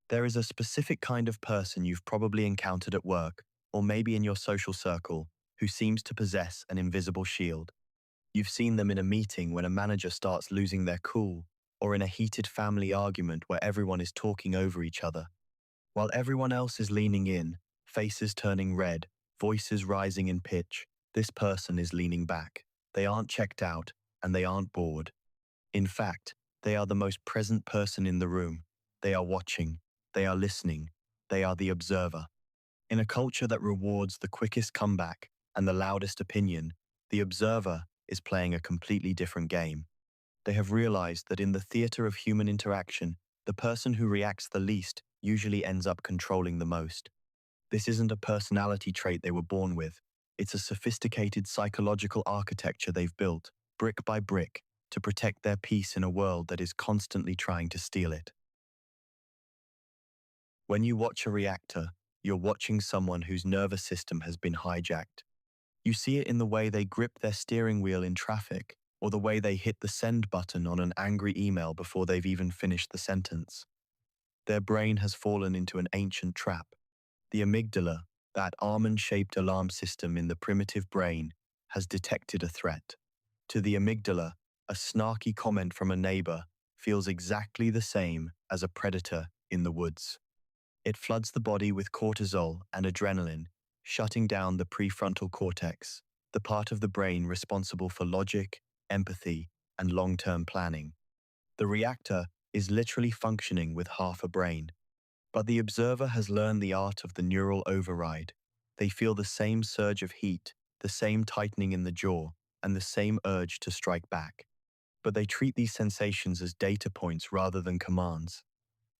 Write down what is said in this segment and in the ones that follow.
There is a specific kind of person you've probably encountered at work, or maybe in your social circle, who seems to possess an invisible shield. You've seen them in a meeting when a manager starts losing their cool, or in a heated family argument where everyone is talking over each other. While everyone else is leaning in, faces turning red, voices rising in pitch, this person is leaning back. They aren't checked out, and they aren't bored. In fact, they are the most present person in the room. They are watching. They are listening. They are the observer. In a culture that rewards the quickest comeback and the loudest opinion, the observer is playing a completely different game. They have realized that in the theater of human interaction, the person who reacts the least usually ends up controlling the most. This isn't a personality trait they were born with. It's a sophisticated psychological architecture they've built, brick by brick, to protect their peace in a world that is constantly trying to steal it. When you watch a reactor, you're watching someone whose nervous system has been hijacked. You see it in the way they grip their steering wheel in traffic, or the way they hit the send button on an angry email before they've even finished the sentence. Their brain has fallen into an ancient trap. The amygdala, that almond-shaped alarm system in the primitive brain, has detected a threat. To the amygdala, a snarky comment from a neighbor feels exactly the same as a predator in the woods. It floods the body with cortisol and adrenaline, shutting down the prefrontal cortex, the part of the brain responsible for logic, empathy, and long-term planning. The reactor is literally functioning with half a brain. But the observer has learned the art of the neural override. They feel the same surge of heat, the same tightening in the jaw, and the same urge to strike back. But they treat these sensations as data points rather than commands.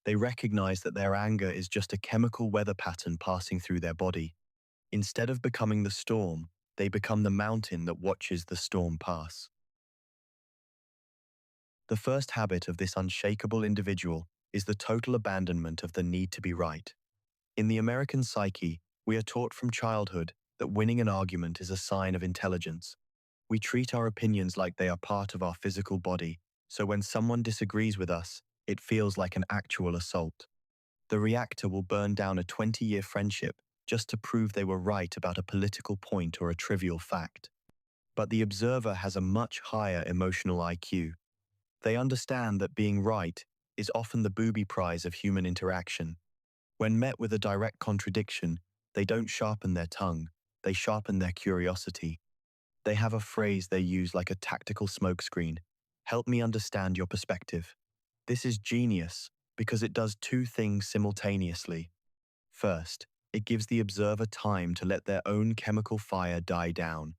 They recognize that their anger is just a chemical weather pattern passing through their body. Instead of becoming the storm, they become the mountain that watches the storm pass. The first habit of this unshakable individual is the total abandonment of the need to be right. In the American psyche, we are taught from childhood that winning an argument is a sign of intelligence. We treat our opinions like they are part of our physical body, so when someone disagrees with us, it feels like an actual assault. The reactor will burn down a 20-year friendship just to prove they were right about a political point or a trivial fact. But the observer has a much higher emotional IQ. They understand that being right is often the booby prize of human interaction. When met with a direct contradiction, they don't sharpen their tongue, they sharpen their curiosity. They have a phrase they use like a tactical smokescreen: "Help me understand your perspective." This is genius because it does two things simultaneously. First, it gives the observer time to let their own chemical fire die down.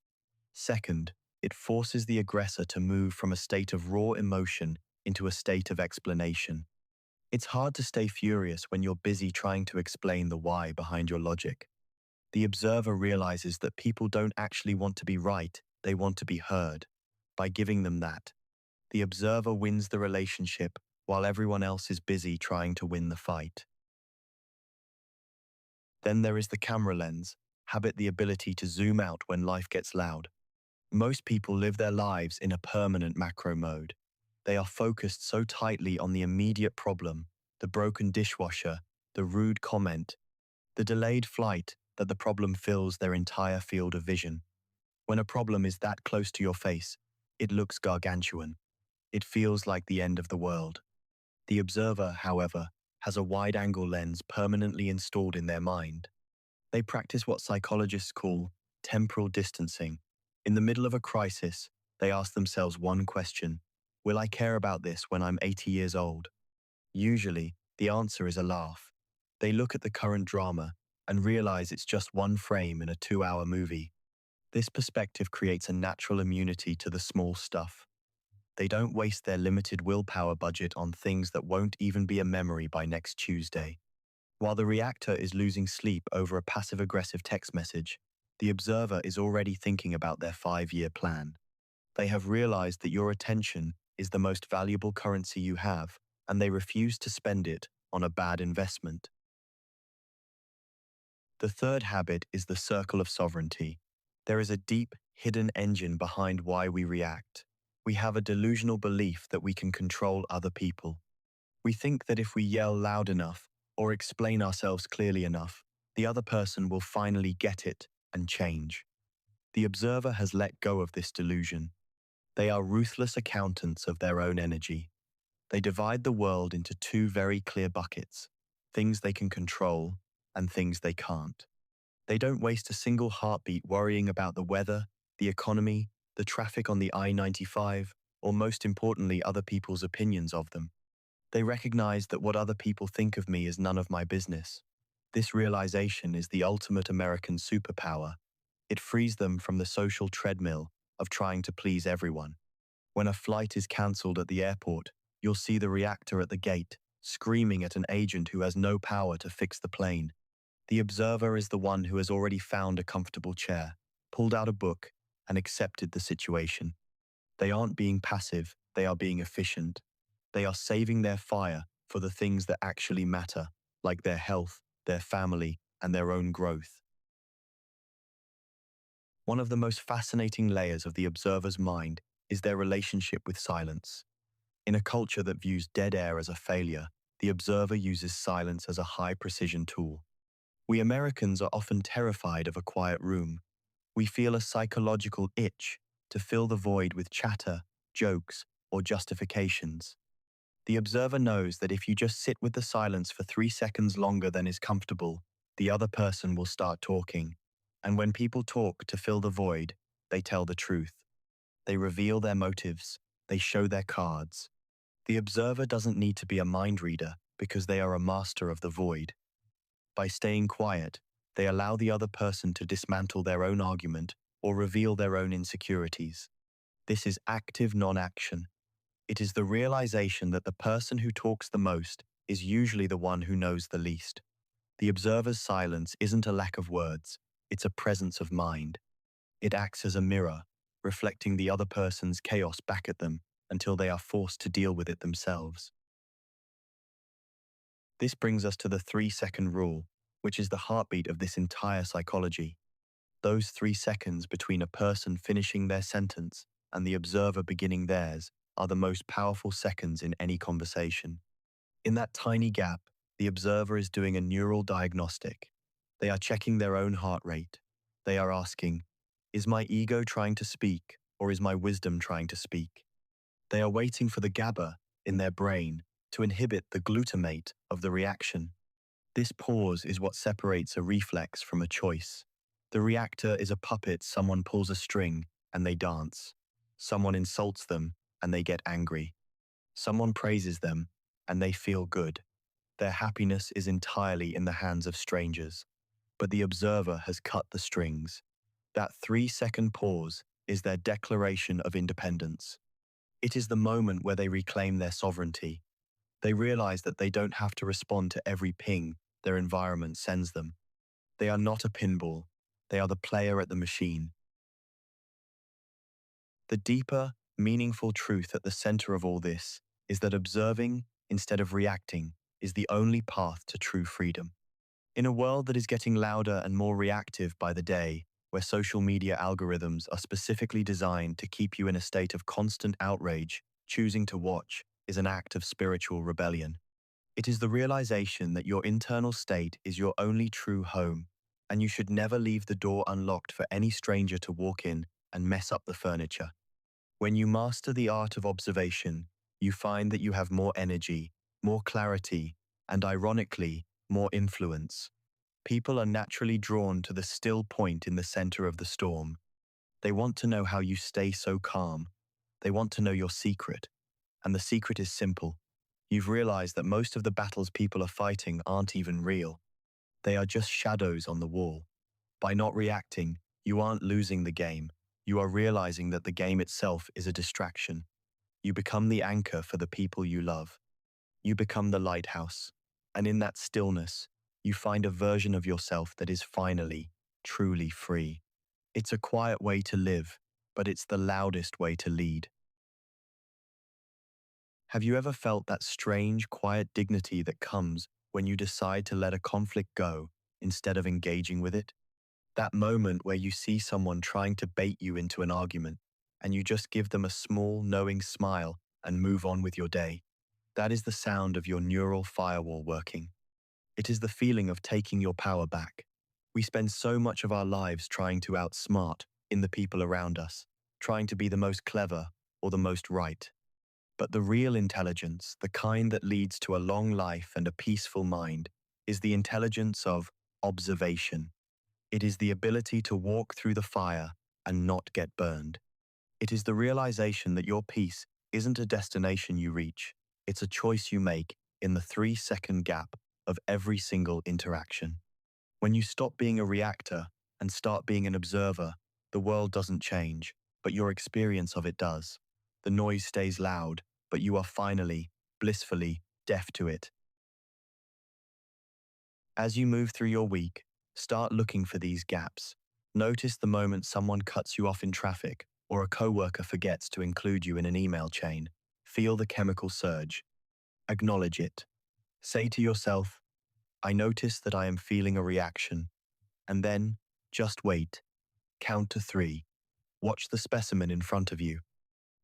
Second, it forces the aggressor to move from a state of raw emotion into a state of explanation. It's hard to stay furious when you're busy trying to explain the why behind your logic. The observer realizes that people don't actually want to be right, they want to be heard. By giving them that, the observer wins the relationship while everyone else is busy trying to win the fight. Then there is the camera lens, habit the ability to zoom out when life gets loud. Most people live their lives in a permanent macro mode. They are focused so tightly on the immediate problem, the broken dishwasher, the rude comment, the delayed flight, that the problem fills their entire field of vision. When a problem is that close to your face, it looks gargantuan. It feels like the end of the world. The observer, however, has a wide-angle lens permanently installed in their mind. They practice what psychologists call temporal distancing. In the middle of a crisis, they ask themselves one question: will I care about this when I'm 80 years old? Usually, the answer is a laugh. They look at the current drama and realize it's just one frame in a 2-hour movie. This perspective creates a natural immunity to the small stuff. They don't waste their limited willpower budget on things that won't even be a memory by next Tuesday. While the reactor is losing sleep over a passive-aggressive text message, the observer is already thinking about their 5-year plan. They have realized that your attention is the most valuable currency you have, and they refuse to spend it on a bad investment. The third habit is the circle of sovereignty. There is a deep, hidden engine behind why we react. We have a delusional belief that we can control other people. We think that if we yell loud enough, or explain ourselves clearly enough, the other person will finally get it and change. The observer has let go of this delusion. They are ruthless accountants of their own energy. They divide the world into two very clear buckets: things they can control and things they can't. They don't waste a single heartbeat worrying about the weather, the economy, the traffic on the I-95, or most importantly, other people's opinions of them. They recognize that what other people think of me is none of my business. This realization is the ultimate American superpower. It frees them from the social treadmill of trying to please everyone. When a flight is cancelled at the airport, you'll see the reactor at the gate, screaming at an agent who has no power to fix the plane. The observer is the one who has already found a comfortable chair, pulled out a book, and accepted the situation. They aren't being passive, they are being efficient. They are saving their fire for the things that actually matter, like their health, their family, and their own growth. One of the most fascinating layers of the observer's mind is their relationship with silence. In a culture that views dead air as a failure, the observer uses silence as a high-precision tool. We Americans are often terrified of a quiet room. We feel a psychological itch to fill the void with chatter, jokes, or justifications. The observer knows that if you just sit with the silence for 3 seconds longer than is comfortable, the other person will start talking. And when people talk to fill the void, they tell the truth. They reveal their motives. They show their cards. The observer doesn't need to be a mind reader because they are a master of the void. By staying quiet, they allow the other person to dismantle their own argument or reveal their own insecurities. This is active non-action. It is the realization that the person who talks the most is usually the one who knows the least. The observer's silence isn't a lack of words, it's a presence of mind. It acts as a mirror, reflecting the other person's chaos back at them until they are forced to deal with it themselves. This brings us to the 3-second rule, which is the heartbeat of this entire psychology. Those 3 seconds between a person finishing their sentence and the observer beginning theirs are the most powerful seconds in any conversation. In that tiny gap, the observer is doing a neural diagnostic. They are checking their own heart rate. They are asking, is my ego trying to speak or is my wisdom trying to speak? They are waiting for the GABA in their brain to inhibit the glutamate of the reaction. This pause is what separates a reflex from a choice. The reactor is a puppet. Someone pulls a string and they dance. Someone insults them and they get angry. Someone praises them and they feel good. Their happiness is entirely in the hands of strangers. But the observer has cut the strings. That 3-second pause is their declaration of independence. It is the moment where they reclaim their sovereignty. They realize that they don't have to respond to every ping their environment sends them. They are not a pinball. They are the player at the machine. The deeper, meaningful truth at the center of all this is that observing instead of reacting is the only path to true freedom. In a world that is getting louder and more reactive by the day, where social media algorithms are specifically designed to keep you in a state of constant outrage, choosing to watch is an act of spiritual rebellion. It is the realization that your internal state is your only true home, and you should never leave the door unlocked for any stranger to walk in and mess up the furniture. When you master the art of observation, you find that you have more energy, more clarity, and ironically, more influence. People are naturally drawn to the still point in the center of the storm. They want to know how you stay so calm. They want to know your secret. And the secret is simple. You've realized that most of the battles people are fighting aren't even real. They are just shadows on the wall. By not reacting, you aren't losing the game. You are realizing that the game itself is a distraction. You become the anchor for the people you love. You become the lighthouse. And in that stillness, you find a version of yourself that is finally, truly free. It's a quiet way to live, but it's the loudest way to lead. Have you ever felt that strange, quiet dignity that comes when you decide to let a conflict go instead of engaging with it? That moment where you see someone trying to bait you into an argument and you just give them a small, knowing smile and move on with your day. That is the sound of your neural firewall working. It is the feeling of taking your power back. We spend so much of our lives trying to outsmart in the people around us, trying to be the most clever or the most right. But the real intelligence, the kind that leads to a long life and a peaceful mind, is the intelligence of observation. It is the ability to walk through the fire and not get burned. It is the realization that your peace isn't a destination you reach, it's a choice you make in the 3-second gap of every single interaction. When you stop being a reactor and start being an observer, the world doesn't change, but your experience of it does. The noise stays loud, but you are finally, blissfully, deaf to it. As you move through your week, start looking for these gaps. Notice the moment someone cuts you off in traffic or a coworker forgets to include you in an email chain. Feel the chemical surge. Acknowledge it. Say to yourself, I notice that I am feeling a reaction. And then, just wait. Count to 3. Watch the specimen in front of you.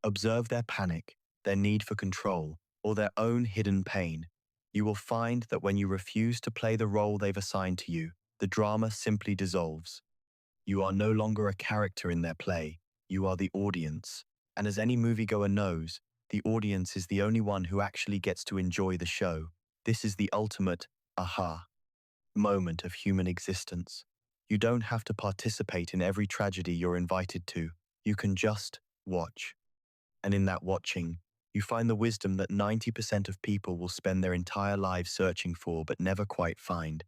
Observe their panic, their need for control, or their own hidden pain. You will find that when you refuse to play the role they've assigned to you, the drama simply dissolves. You are no longer a character in their play, you are the audience. And as any moviegoer knows, the audience is the only one who actually gets to enjoy the show. This is the ultimate aha moment of human existence. You don't have to participate in every tragedy you're invited to. You can just watch. And in that watching, you find the wisdom that 90% of people will spend their entire lives searching for but never quite find.